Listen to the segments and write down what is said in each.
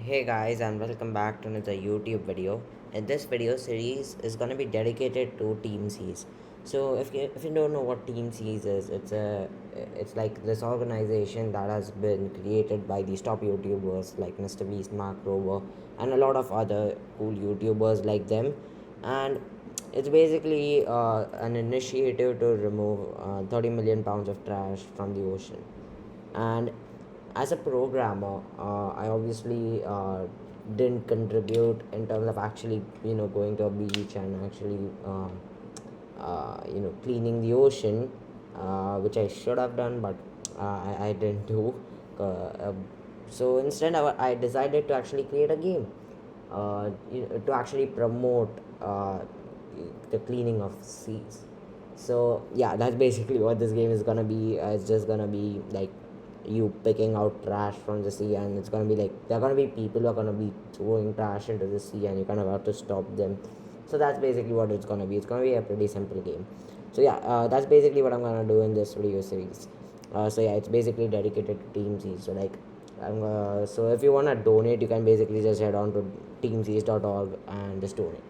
Hey guys, and welcome back to another YouTube video. And this video series is gonna be dedicated to Team Seas. So if you don't know what Team Seas is, it's like this organization that has been created by these top YouTubers like Mr. Beast, Mark Rober, and a lot of other cool YouTubers like them. And it's basically an initiative to remove 30 million pounds of trash from the ocean. And as a programmer, I obviously didn't contribute in terms of actually going to a beach and actually cleaning the ocean, which I should have done, but I didn't do. So instead I decided to actually create a game, to actually promote the cleaning of seas. So yeah, that's basically what this game is gonna be. It's just gonna be like you picking out trash from the sea, and it's gonna be like there are gonna be people who are gonna be throwing trash into the sea, and you kind of have to stop them. So that's basically what it's gonna be. It's gonna be a pretty simple game. So yeah, that's basically what I'm gonna do in this video series. So yeah, it's basically dedicated to Team Sea. So like so if you wanna donate, you can basically just head on to teamseas.org and just donate.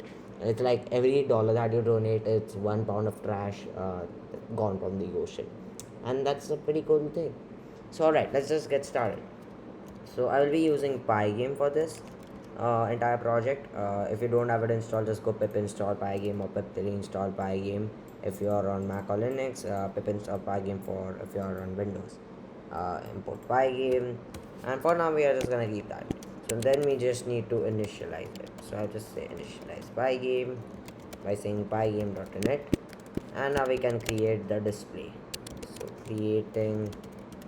It's like every dollar that you donate, it's 1 pound of trash gone from the ocean, and that's a pretty cool thing. So alright, let's just get started. So I will be using Pygame for this entire project. If you don't have it installed, just go pip install Pygame or pip install Pygame if you are on Mac or Linux. Pip install Pygame for if you are on Windows. Import Pygame, and for now we are just gonna keep that. So then we just need to initialize it. So I'll just say initialize Pygame by saying pygame.init, and now we can create the display. So creating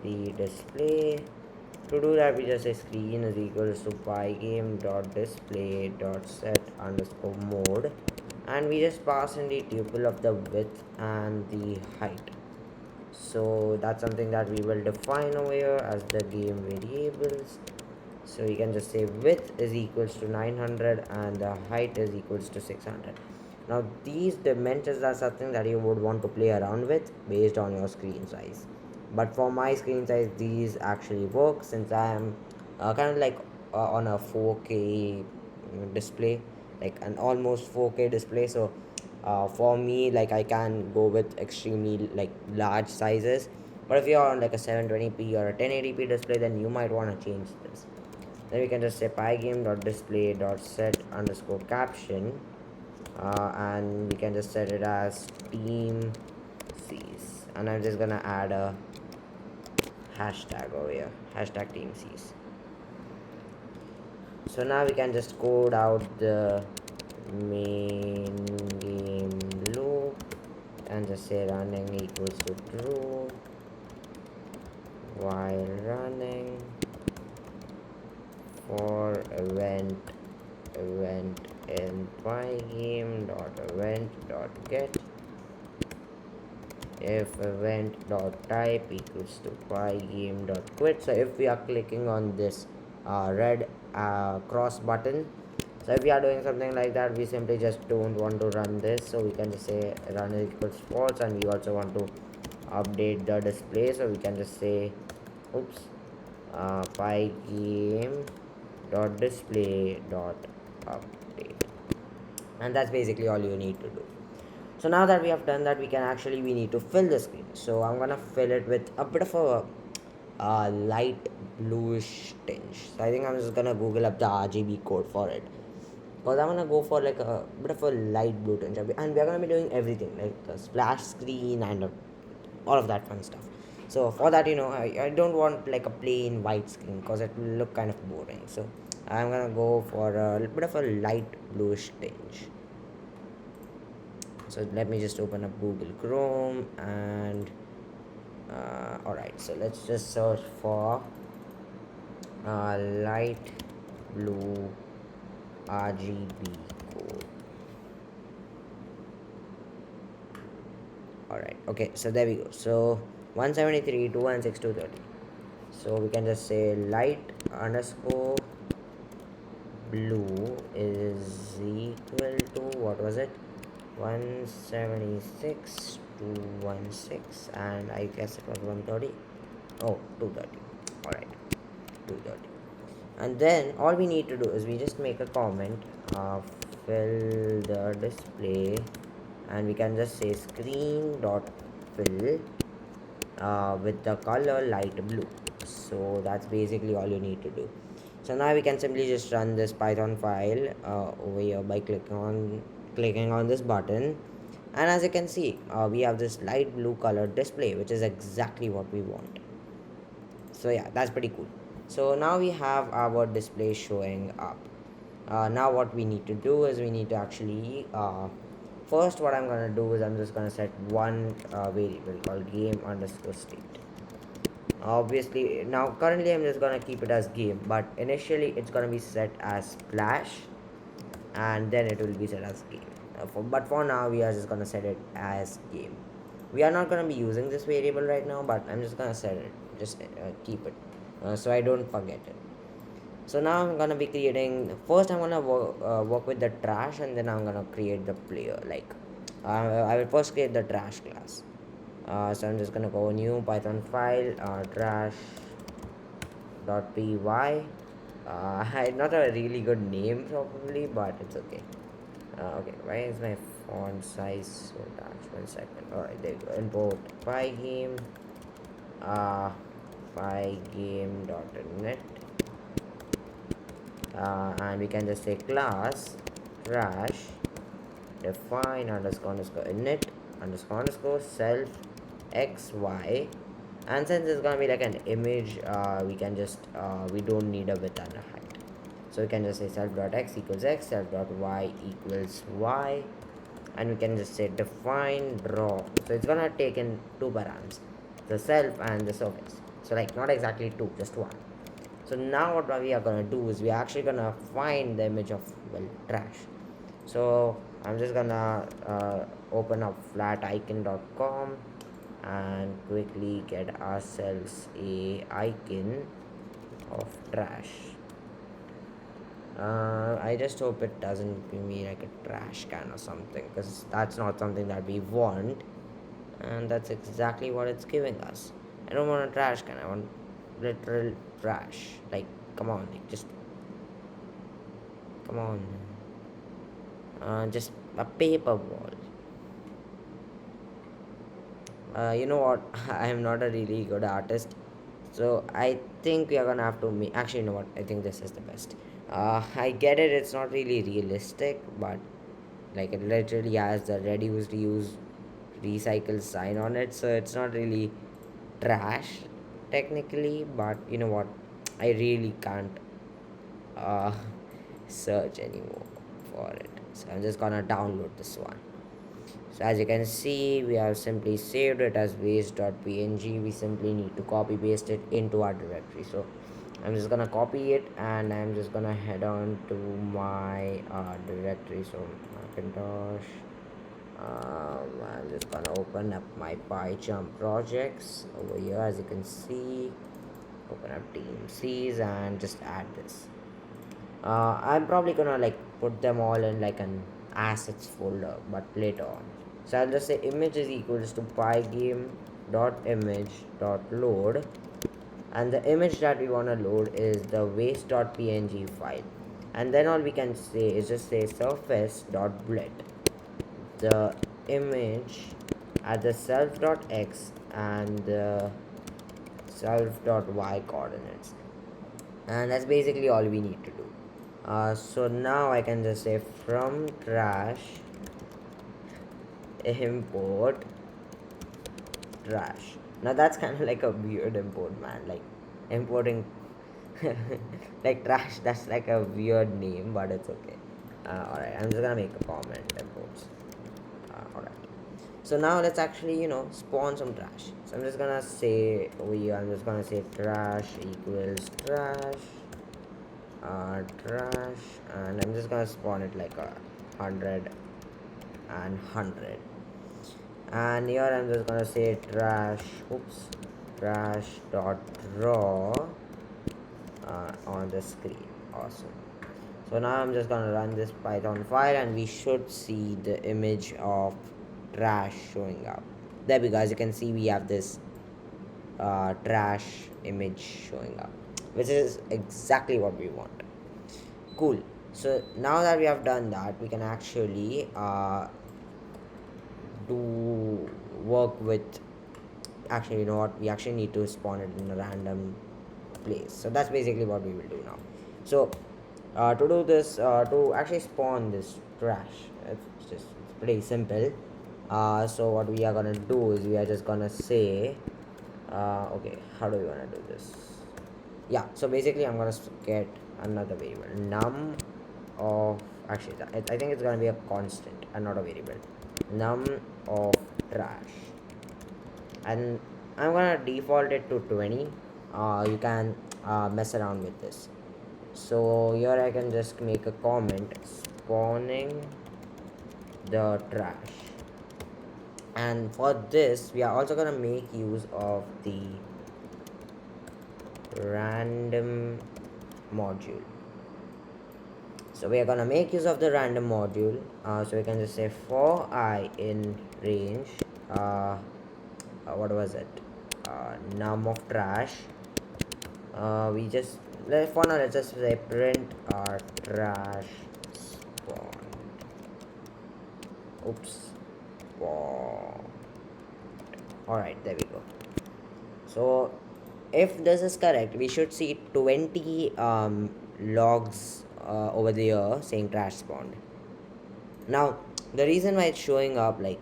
the display. To do that, we just say screen is equals to pygame.display.set underscore mode, and we just pass in the tuple of the width and the height. So that's something that we will define over here as the game variables. So you can just say width is equals to 900 and the height is equals to 600. Now these dimensions are something that you would want to play around with based on your screen size, but for my screen size these actually work since I am kind of like on a 4K display, like an almost 4K display. So for me, like I can go with extremely like large sizes, but if you're on like a 720p or a 1080p display, then you might want to change this. Then we can just say pygame.display.set underscore caption, and we can just set it as team seas, and I'm just gonna add a hashtag over here, hashtag team seas. So now we can just code out the main game loop and just say running equals to true while running for event in pygame dot event dot get if event dot type equals to pygame dot quit. So if we are clicking on this red cross button, so if we are doing something like that, we simply just don't want to run this, so we can just say run equals false, and we also want to update the display, so we can just say oops pygame dot display dot update, and that's basically all you need to do. So now that we have done that, we need to fill the screen. So I'm gonna fill it with a bit of a light bluish tinge. So I think I'm just gonna google up the RGB code for it, because I'm gonna go for like a bit of a light blue tinge, and we're gonna be doing everything like a splash screen and all of that fun stuff. So for that, I don't want like a plain white screen because it will look kind of boring. So I'm gonna go for a bit of a light bluish tinge. So let me just open up Google Chrome, and alright, so let's just search for light blue RGB code. Alright, okay, so there we go. So 173 216 230. So we can just say light underscore blue is equal to, what was it, 176 216, and I guess it was 130. Oh, 230. Alright, 230. And then all we need to do is we just make a comment, fill the display, and we can just say screen dot fill with the color light blue. So that's basically all you need to do. So now we can simply just run this Python file over here by clicking on this button, and as you can see, we have this light blue colored display, which is exactly what we want. So yeah, that's pretty cool. So now we have our display showing up. Now what we need to do is we need to actually first what I'm gonna do is I'm just gonna set one variable called game underscore state. Obviously now currently I'm just gonna keep it as game, but initially it's gonna be set as splash, and then it will be set as game. But for now we are just gonna set it as game. We are not gonna be using this variable right now, but I'm just gonna set it, just keep it, so I don't forget it. So now I'm gonna be creating, first I'm gonna work with the trash, and then I'm gonna create the player. Like I will first create the trash class. So I'm just gonna go new Python file, trash dot py. Not a really good name probably, but it's okay. Okay, why is my font size so large? 1 second. Alright, there you go. Import pygame, pygame.net, and we can just say class trash define underscore init underscore self xy, and since it's gonna be like an image, we can just we don't need a width and a height, so we can just say self.x equals x, self.y equals y, and we can just say define draw. So it's gonna take in two params, the self and the surface, so like not exactly two, just one. So now what we are gonna do is we are actually gonna find the image of, well, trash. So I'm just gonna open up flaticon.com and quickly get ourselves a icon of trash. I just hope it doesn't give me like a trash can or something, because that's not something that we want, and that's exactly what it's giving us. I don't want a trash can, I want literal trash. Like, come on, like, just come on. Just a paper wall. You know what? I am not a really good artist, so I think we are gonna have to make. Actually, you know what? I think this is the best. I get it. It's not really realistic, but like it literally has the reduce, reuse, recycle sign on it, so it's not really trash technically. But you know what? I really can't uh, search anymore for it, so I'm just gonna download this one. So as you can see, we have simply saved it as waste.png. We simply need to copy paste it into our directory. So I'm just gonna copy it, and I'm just gonna head on to my directory. So Macintosh. I'm just gonna open up my PyCharm projects over here. As you can see, open up team C's and just add this. I'm probably gonna like put them all in like an assets folder, but later on. So I'll just say image is equals to pygame dot image dot load, and the image that we want to load is the waste.png file, and then all we can say is just say surface dot blend the image at the self.x and the self.y coordinates, and that's basically all we need to do. So now I can just say from trash import trash. Now that's kind of like a weird import, man. Like importing like trash. That's like a weird name, but it's okay. Alright, I'm just gonna make a comment imports. Alright. So now let's actually, spawn some trash. So I'm just gonna say over here, I'm just gonna say trash equals trash. Trash, and I'm just gonna spawn it like 100 and 100, and here I'm just gonna say trash dot draw on the screen. Awesome. So now I'm just gonna run this Python file, and we should see the image of trash showing up. There we go. As you can see, we have this trash image showing up. which is exactly what we want. Cool. So now that we have done that, we can actually do work with, actually, you know what, we actually need to spawn it in a random place. So that's basically what we will do now. So to do this, to actually spawn this trash, it's pretty simple. So what we are gonna do is we are just gonna say, okay, how do we wanna do this? Yeah, so basically I'm gonna get another variable num of, actually I think it's gonna be a constant and not a variable, num of trash, and I'm gonna default it to 20. You can mess around with this. So here I can just make a comment spawning the trash, and for this we are also gonna make use of the random module. So we are gonna make use of the random module. So we can just say for I in range, what was it, num of trash. We just, for now let's just say print our trash spawn. Oops. Spawn. All right, there we go. So if this is correct, we should see 20 logs over there saying trash spawned. Now the reason why it's showing up like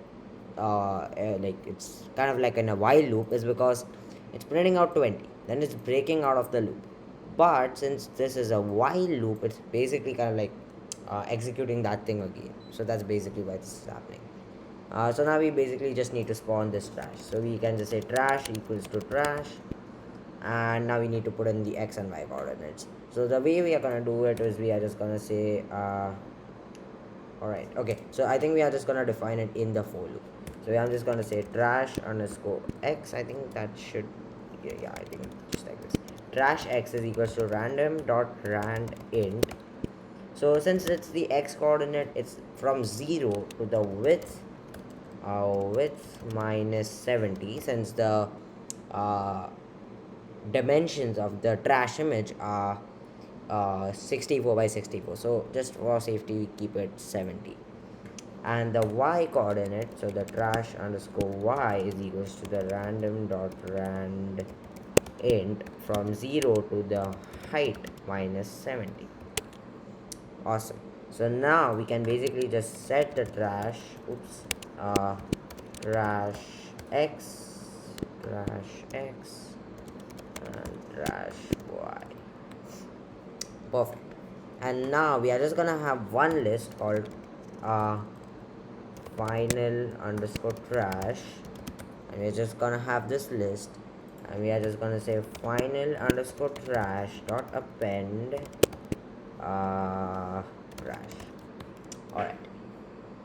it's kind of like in a while loop is because it's printing out 20, then it's breaking out of the loop. But since this is a while loop, it's basically kind of like executing that thing again. So that's basically why this is happening. So now we basically just need to spawn this trash. So we can just say trash equals to trash, and now we need to put in the x and y coordinates. So the way we are gonna do it is we are just gonna say alright, okay, so I think we are just gonna define it in the for loop. So I'm just gonna say trash underscore x. I think that should, yeah, I think just like this. Trash x is equals to random dot rand int. So since it's the x coordinate, it's from 0 to the width minus 70, since the dimensions of the trash image are 64 by 64. So just for safety we keep it 70. And the y coordinate, so the trash underscore y is equals to the random dot rand int from 0 to the height minus 70. Awesome. So now we can basically just set the trash, trash x, and trash y. Perfect. And now we are just gonna have one list called final underscore trash, and we're just gonna have this list, and we are just gonna say final underscore trash dot append trash. Alright,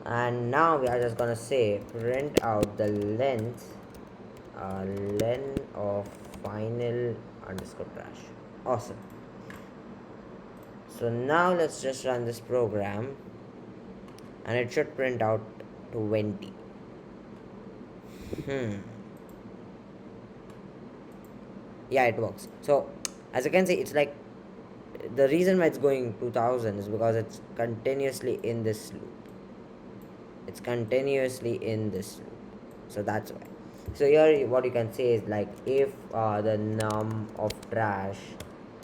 and now we are just gonna say print out the length of final underscore trash. Awesome. So now let's just run this program, and it should print out 20. Yeah, it works. So as you can see, it's like the reason why it's going 2000 is because it's continuously in this loop. So that's why. So here what you can say is like, if the num of trash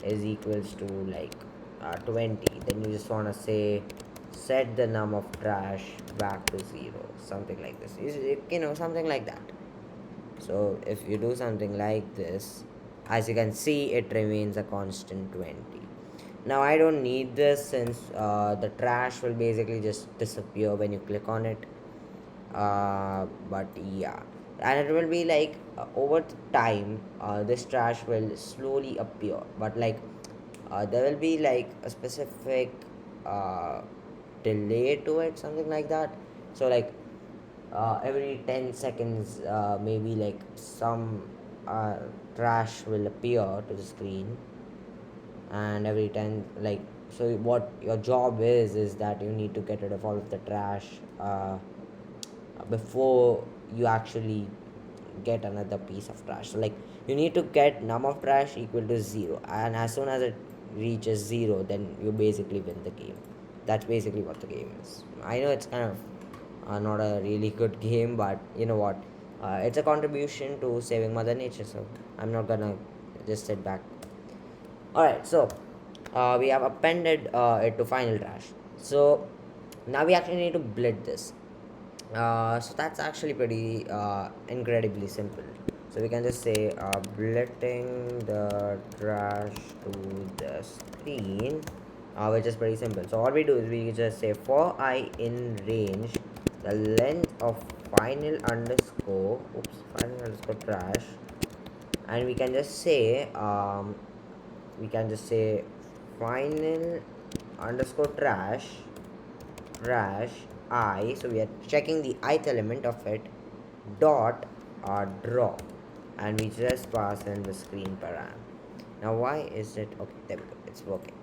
is equals to like 20, then you just want to say set the num of trash back to 0, something like this, something like that. So if you do something like this, as you can see, it remains a constant 20. Now I don't need this, since the trash will basically just disappear when you click on it. But yeah, and it will be like over time this trash will slowly appear, but like there will be like a specific delay to it, something like that. So like every 10 seconds maybe like some trash will appear to the screen, and every time, like, so what your job is that you need to get rid of all of the trash before you actually get another piece of trash. So like you need to get num of trash equal to 0, and as soon as it reaches 0, then you basically win the game. That's basically what the game is. I know it's kind of not a really good game, but you know what, it's a contribution to saving mother nature, so I'm not gonna just sit back. All right, so we have appended it to final trash. So now we actually need to blend this. So that's actually pretty incredibly simple. So we can just say blitting the trash to the screen, which is pretty simple. So all we do is we just say for I in range the length of final underscore trash, and we can just say final underscore trash I, so we are checking the ith element of it, dot draw, and we just pass in the screen param. Now why is it okay? There we go, it's working.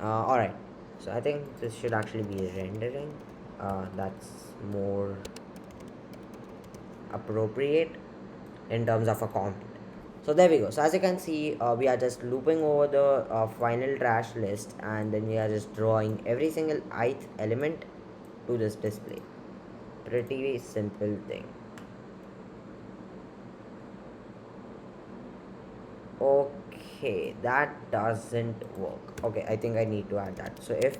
All right, so I think this should actually be rendering. That's more appropriate in terms of a content. So there we go. So as you can see, we are just looping over the final trash list, and then we are just drawing every single ith element to this display. Pretty simple thing. Okay, that doesn't work. Okay, I think I need to add that. So if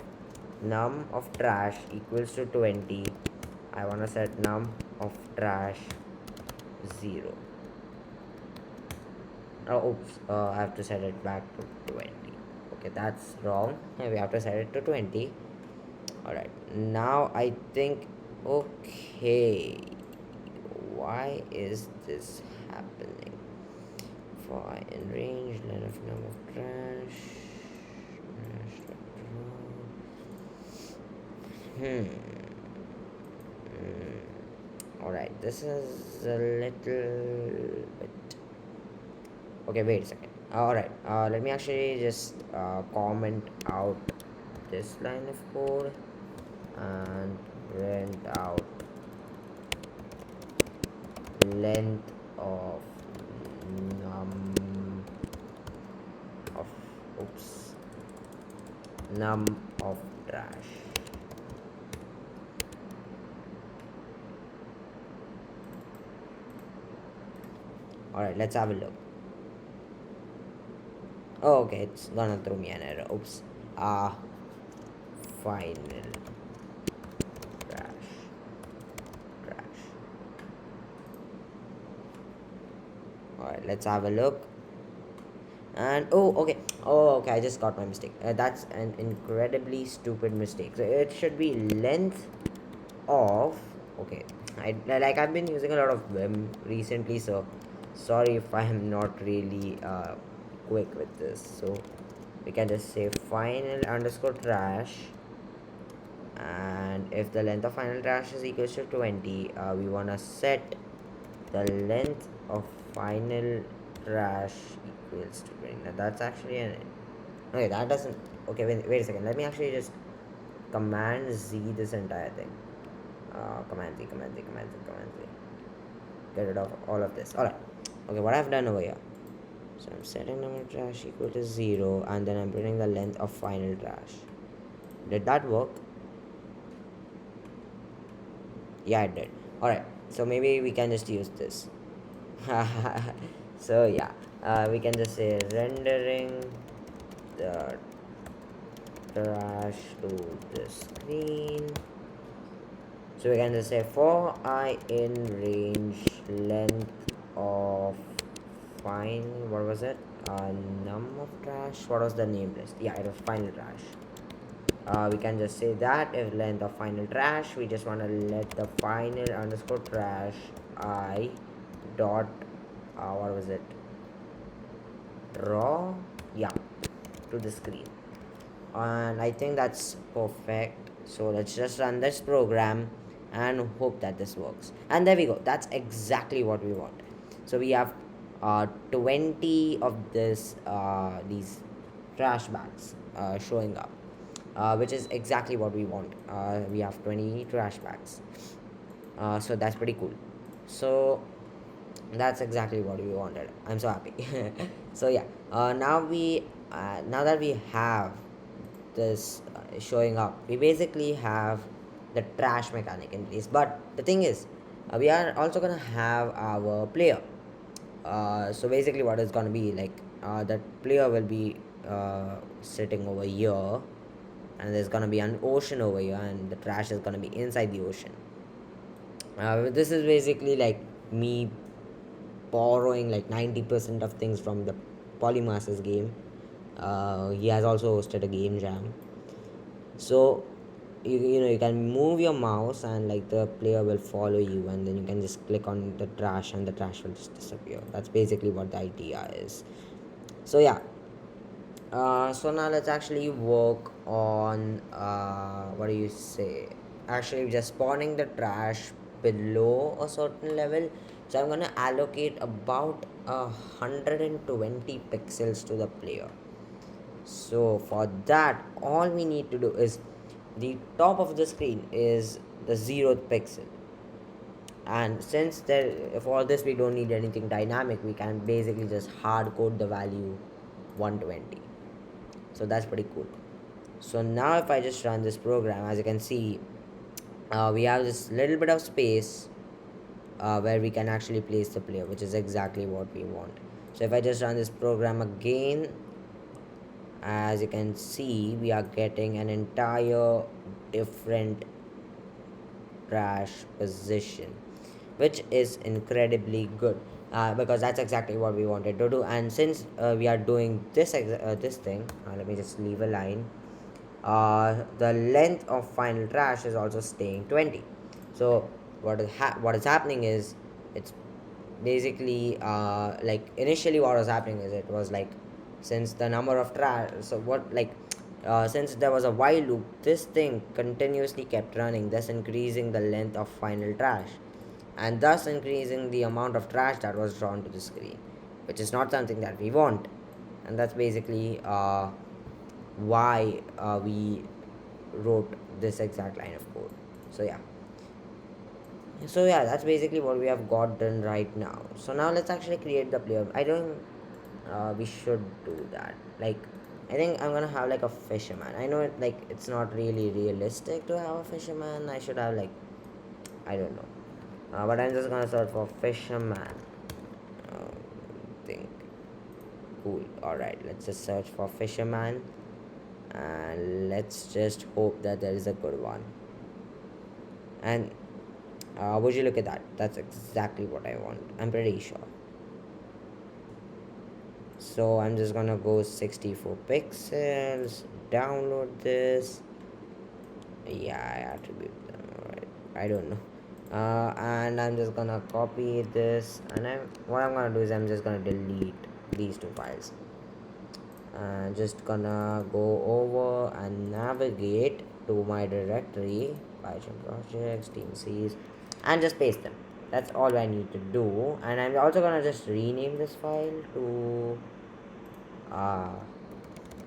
num of trash equals to 20, I want to set num of trash 0. Oh, oops, I have to set it back to 20. Okay, that's wrong. We have to set it to 20. Alright, now I think, okay, why is this happening? For I in range, line of number of trash. Alright, this is a little bit. Okay, wait a second. Alright, let me actually just comment out this line of code and print out length of num of num of trash. Alright, let's have a look. Oh, okay, it's gonna throw me an error. Oops. Final trash. Alright, let's have a look. And okay, I just got my mistake. That's an incredibly stupid mistake. So it should be length of, okay, I've been using a lot of Vim recently, so sorry if I am not really quick with this. So we can just say final underscore trash, and if the length of final trash is equal to 20, we want to set the length of final trash equals to 20. Now that's actually an, okay, that doesn't, okay, wait a second, let me actually just command Z this entire thing. Command Z. Get rid of all of this. Alright, okay, what I've done over here, so I'm setting number of trash equal to 0, and then I'm printing the length of final trash. Did that work? Yeah, it did. Alright, so maybe we can just use this. So yeah, we can just say rendering the trash to the screen. So we can just say for I in range length of final, what was it, num of trash, what was the name list? Yeah, it was final trash. We can just say that if length of final trash, we just want to let the final underscore trash I dot what was it, draw, yeah, to the screen. And I think that's perfect. So let's just run this program and hope that this works. And there we go, that's exactly what we want. So we have 20 of these trash bags showing up, which is exactly what we want. We have 20 trash bags, so that's pretty cool. So That's exactly what we wanted. I'm so happy. So yeah, now that we have this showing up, we basically have the trash mechanic in place. But the thing is, we are also gonna have our player. So basically, what is gonna be like, that player will be sitting over here, and there's gonna be an ocean over here, and the trash is gonna be inside the ocean. This is basically like me borrowing like 90% of things from the Polymaster's game. He has also hosted a game jam. So you can move your mouse and like the player will follow you, and then you can just click on the trash and the trash will just disappear. That's basically what the idea is. So yeah, so now let's actually work on what do you say? Actually, just spawning the trash below a certain level. So I'm gonna allocate about 120 pixels to the player. So for that, all we need to do is the top of the screen is the 0th pixel, and since there for this we don't need anything dynamic, we can basically just hard code the value 120. So that's pretty cool. So now if I just run this program, as you can see, we have this little bit of space where we can actually place the player, which is exactly what we want. So if I just run this program again, as you can see, we are getting an entire different trash position, which is incredibly good, because that's exactly what we wanted to do. And since we are doing this thing, let me just leave a line. The length of final trash is also staying 20. So what is happening is, it's basically like initially what was happening is, it was like, since the number of trash, so what like since there was a while loop, this thing continuously kept running, thus increasing the length of final trash, and thus increasing the amount of trash that was drawn to the screen, which is not something that we want. And that's basically why we wrote this exact line of code. So yeah, that's basically what we have got done right now. So now let's actually create the player. I don't We should do that. Like, I think I'm gonna have like a fisherman. I know it's not really realistic to have a fisherman. I should have like, I don't know, but I'm just gonna search for fisherman thing. Cool. All right, let's just search for fisherman, and let's just hope that there is a good one. And would you look at that? That's exactly what I want. I'm pretty sure. So I'm just gonna go 64 pixels, download this. Yeah, I attribute them. Alright, I don't know. And I'm just gonna copy this, and what I'm gonna do is I'm just gonna delete these two files. Just gonna go over and navigate to my directory, Python projects, team C's, and just paste them. That's all I need to do. And I'm also gonna just rename this file to uh,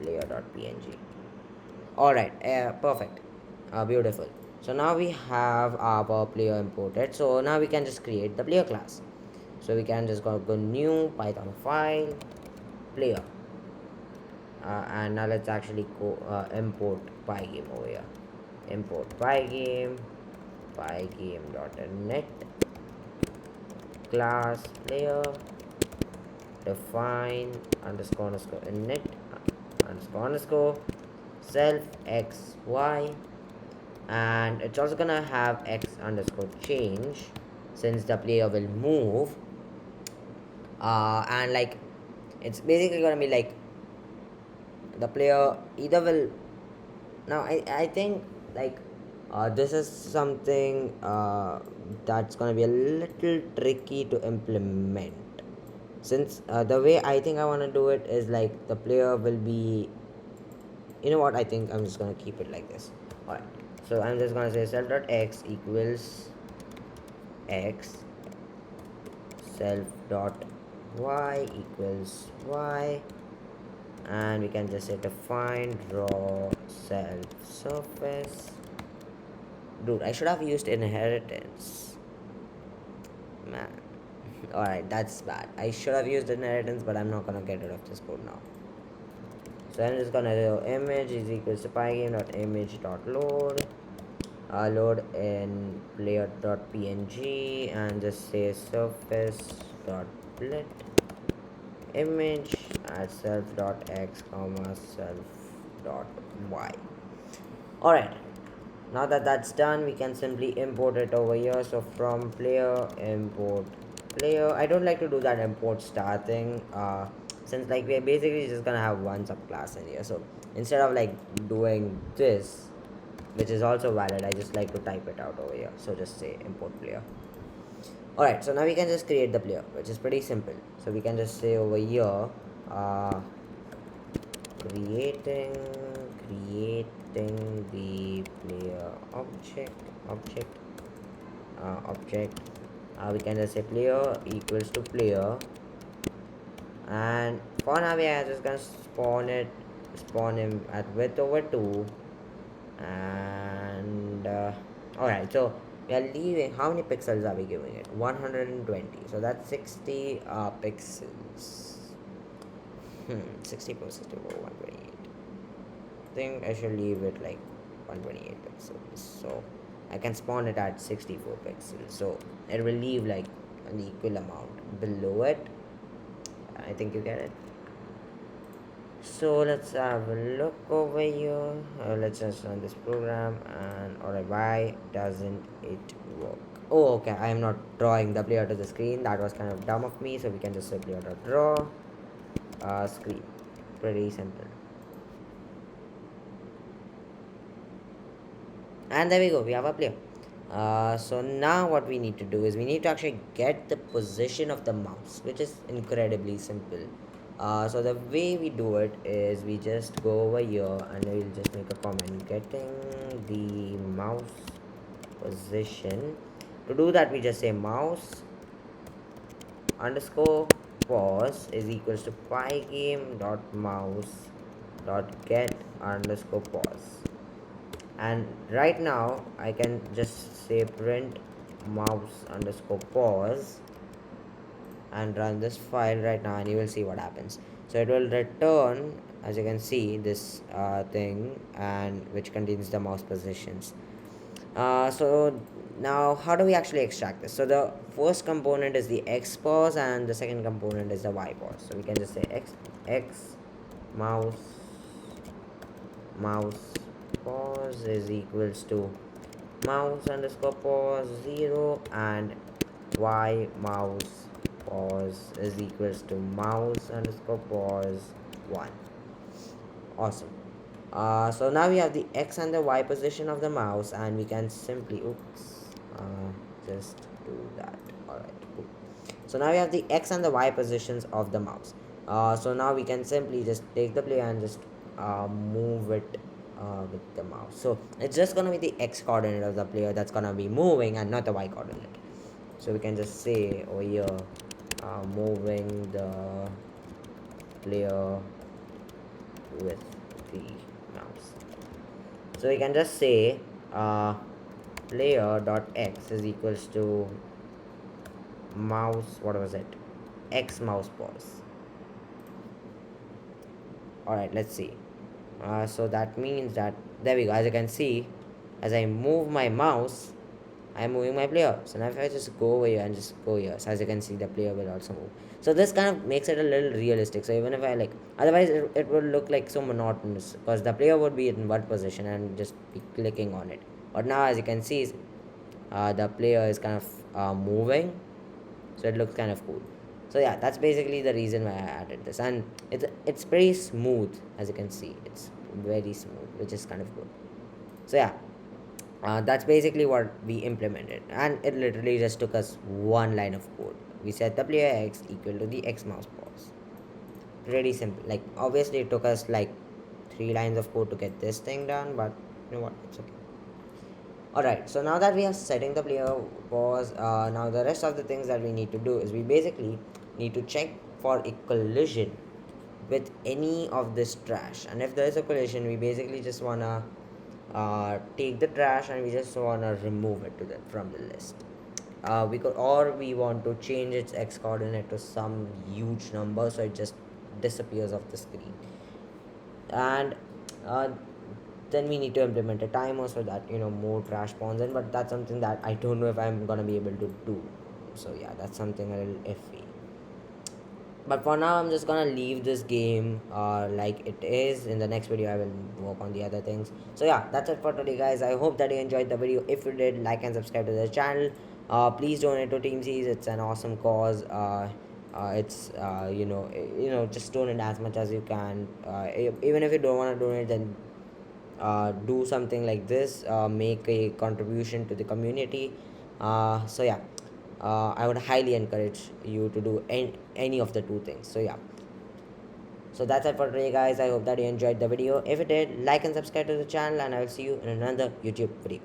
player.png. Alright, perfect. Beautiful. So now we have our player imported. So now we can just create the player class. So we can just go new Python file player. And now let's actually go import pygame over here. Import pygame, pygame.net class player, define underscore underscore init underscore underscore self x y, and it's also gonna have x underscore change, since the player will move, and like it's basically gonna be like the player either will, now I think like this is something that's gonna be a little tricky to implement, since the way I think I want to do it is like the player will be, you know what, I think I'm just gonna keep it like this. Alright, so I'm just gonna say self.x equals x, self.y equals y, and we can just say define draw self surface. Dude, I should have used inheritance, man. Alright, that's bad. I should have used inheritance, but I'm not gonna get rid of this code now. So I'm just gonna do image is equals to pygame dot image dot load. Load in player dot png and just say surface dot split image at self dot x comma self dot y. Alright, now that that's done, we can simply import it over here. So from player import player, I don't like to do that import star thing, since like we're basically just gonna have one subclass in here. So instead of like doing this, which is also valid, I just like to type it out over here. So just say import player. Alright, so now we can just create the player, which is pretty simple. So we can just say over here, uh, creating the player object. We can just say player equals to player, and for now we are just gonna spawn him at width over 2, and alright, so we are leaving, how many pixels are we giving it? 120, so that's 60 pixels. 60 plus 64, 128. I think I should leave it like 128 pixels, so I can spawn it at 64 pixels, so it will leave like an equal amount below it. I think you get it. So let's have a look over here. Let's just run this program, and alright, why doesn't it work? Oh, okay, I am not drawing the player to the screen. That was kind of dumb of me. So we can just say player dot draw screen. Pretty simple. And there we go, we have a player. So now what we need to do is we need to actually get the position of the mouse, which is incredibly simple. So the way we do it is we just go over here and we'll just make a comment getting the mouse position. To do that, we just say mouse underscore pause is equals to pygame dot mouse dot get underscore pause. And right now I can just say print mouse underscore pause and run this file right now, and you will see what happens. So it will return, as you can see, this thing, and which contains the mouse positions. So now how do we actually extract this? So the first component is the x pause and the second component is the y pause. So we can just say x mouse pause is equals to mouse underscore pause 0, and y mouse pause is equals to mouse underscore pause 1. Awesome. So now we have the x and the y position of the mouse, and we can simply just do that. Alright, cool. So now we have the x and the y positions of the mouse. So now we can simply just take the player and just move it with the mouse. So it's just gonna be the x coordinate of the player that's gonna be moving, and not the y coordinate. So we can just say over here, moving the player with the mouse. So we can just say player dot x is equals to mouse, what was it, x mouse pause. Alright, let's see. So that means that, there we go, as you can see, as I move my mouse, I'm moving my player. So now if I just go over here and just go here, so as you can see, the player will also move. So this kind of makes it a little realistic. So even if I like, otherwise it would look like so monotonous, because the player would be in one position and just be clicking on it. But now as you can see, the player is kind of moving, so it looks kind of cool. So yeah, that's basically the reason why I added this, and it's pretty smooth. As you can see, it's very smooth, which is kind of good. So yeah, that's basically what we implemented, and it literally just took us one line of code. We set the player x equal to the x mouse pause. Pretty simple. Like obviously it took us like 3 lines of code to get this thing done, but you know what, it's okay. Alright, so now that we are setting the player pause, now the rest of the things that we need to do is we basically need to check for a collision with any of this trash. And if there is a collision, we basically just wanna take the trash and we just wanna remove it from the list. we want to change its x coordinate to some huge number so it just disappears off the screen. And uh, then we need to implement a timer so that more trash spawns in, but that's something that I don't know if I'm gonna be able to do. So yeah, that's something a little iffy. But for now, I'm just gonna leave this game like it is. In the next video, I will work on the other things. So yeah, that's it for today, guys. I hope that you enjoyed the video. If you did, like and subscribe to the channel. Please donate to Team Seas. It's an awesome cause. It's just donate as much as you can. Even if you don't want to donate, then do something like this, make a contribution to the community. So yeah, I would highly encourage you to do any of the two things. So yeah, so that's it for today, guys. I hope that you enjoyed the video. If you did, like and subscribe to the channel, and I will see you in another YouTube video.